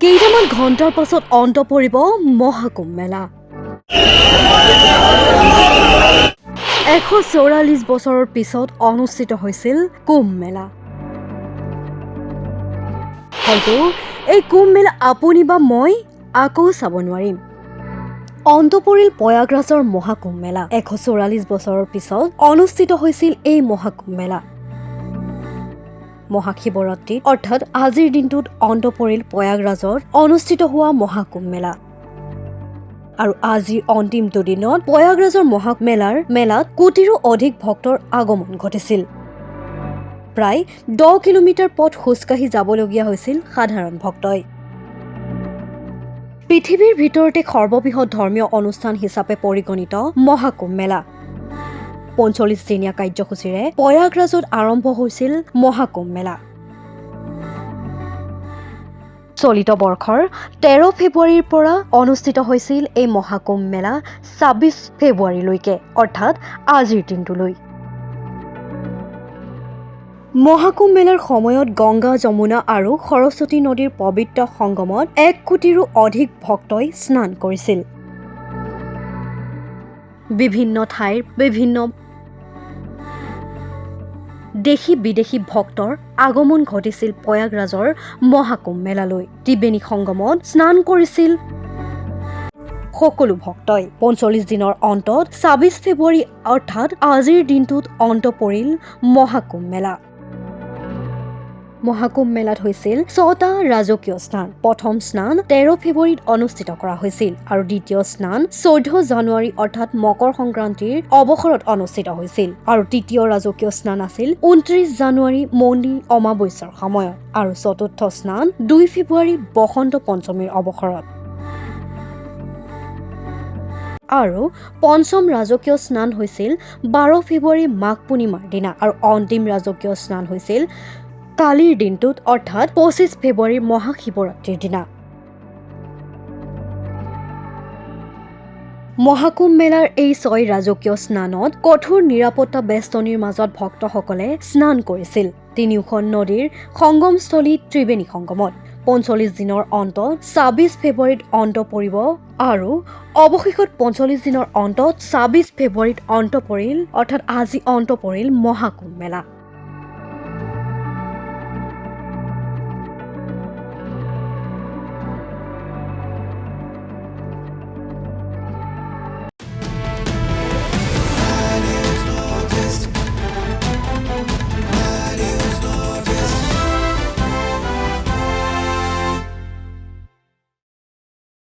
কেইটামান ঘণ্টাৰ পাছত অন্ত পৰিব মহাকুম্ভ মেলা। ১৪৪ বছৰৰ পিছত অনুষ্ঠিত হৈছিল কুম্ভ মেলা। হয়তো এই কুম্ভ মেলা আপুনি বা মই আকৌ চাব নোৱাৰিম। অন্ত পৰিল প্ৰয়াগৰাজৰ মহাকুম্ভ মেলা। ১৪৪ বছৰৰ পিছত অনুষ্ঠিত হৈছিল এই মহাকুম্ভ মেলা। মহাশিৱৰাত্ৰি অৰ্থাৎ আজিৰ দিনটোত অন্ত পৰিল প্ৰয়াগৰাজত অনুষ্ঠিত হোৱা মহাকুম্ভ মেলা। আৰু আজিৰ অন্তিমটো দিনত প্ৰয়াগৰাজৰ মেলাত কোটিৰো অধিক ভক্তৰ আগমন ঘটিছিল। প্ৰায় ১০ কিলোমিটাৰ পথ খোজকাঢ়ি যাবলগীয়া হৈছিল সাধাৰণ ভক্তই। পৃথিৱীৰ ভিতৰতে সৰ্ববৃহৎ ধৰ্মীয় অনুষ্ঠান হিচাপে পৰিগণিত মহাকুম্ভ মেলা। ৪৫ দিনীয়া কাৰ্যসূচীৰে প্ৰয়াগৰাজত আৰম্ভ হৈছিল মহাকুম্ভ মেলা। চলিত বৰ্ষৰ ১৩ ফেব্ৰুৱাৰীৰ পৰা অনুষ্ঠিত হৈছিল এই মহাকুম্ভ মেলা ২৬ ফেব্ৰুৱাৰীলৈকে অৰ্থাৎ আজিৰ দিনটোলৈ। মহাকুম্ভ মেলাৰ সময়ত গংগা, যমুনা আৰু সৰস্বতী নদীৰ পবিত্ৰ সংগমত ১ কোটিৰো অধিক ভক্তই স্নান কৰিছিল। বিভিন্ন ঠাইৰ বিভিন্ন দেশী বিদেশী ভক্তৰ আগমন ঘটিছিল প্ৰয়াগৰাজৰ মহাকুম্ভ মেলালৈ। ত্ৰিবেণী সংগমত স্নান কৰিছিল সকলো ভক্তই। ৪৫ দিনৰ অন্তত ২৬ ফেব্ৰুৱাৰী অৰ্থাৎ আজিৰ দিনটোত অন্ত পৰিল মহাকুম্ভ মেলা। মহাকুম্ভ মেলাত হৈছিল ৬টা ৰাজকীয় স্নান। প্ৰথম স্নান ১৩ ফেব্ৰুৱাৰীত অনুষ্ঠিত কৰা হৈছিল আৰু দ্বিতীয় স্নান ১৪ জানুৱাৰী অৰ্থাৎ মকৰ সংক্ৰান্তিৰ অৱসৰত অনুষ্ঠিত হৈছিল আৰু তৃতীয় ৰাজকীয় স্নান আছিল ২৯ জানুৱাৰী মৌনী অমাৱস্যাৰ সময়ত আৰু চতুৰ্থ স্নান ২ ফেব্ৰুৱাৰী বসন্ত পঞ্চমীৰ অৱসৰত। আৰু পঞ্চম ৰাজকীয় স্নান হৈছিল ১২ ফেব্ৰুৱাৰী মাঘ পূৰ্ণিমাৰ দিনা আৰু অন্তিম ৰাজকীয় স্নান হৈছিল কালিৰ দিনটোত অৰ্থাৎ ২৫ ফেব্ৰুৱাৰীৰ মহাশিৱৰাত্ৰিৰ দিনা। মহাকুম্ভ মেলাৰ এই ৬ ৰাজকীয় স্নানত কঠোৰ নিৰাপত্তা বেষ্টনীৰ মাজত ভক্তসকলে স্নান কৰিছিল তিনিওখন নদীৰ সংগমস্থলী ত্ৰিবেণী সংগমত। ৪৫ দিনৰ অন্তত ২৬ ফেব্ৰুৱাৰীত অন্ত পৰিব আৰু অৱশেষত ৪৫ দিনৰ অন্তত ২৬ ফেব্ৰুৱাৰীত অন্ত পৰিল অৰ্থাৎ আজি অন্ত পৰিল মহাকুম্ভ মেলা।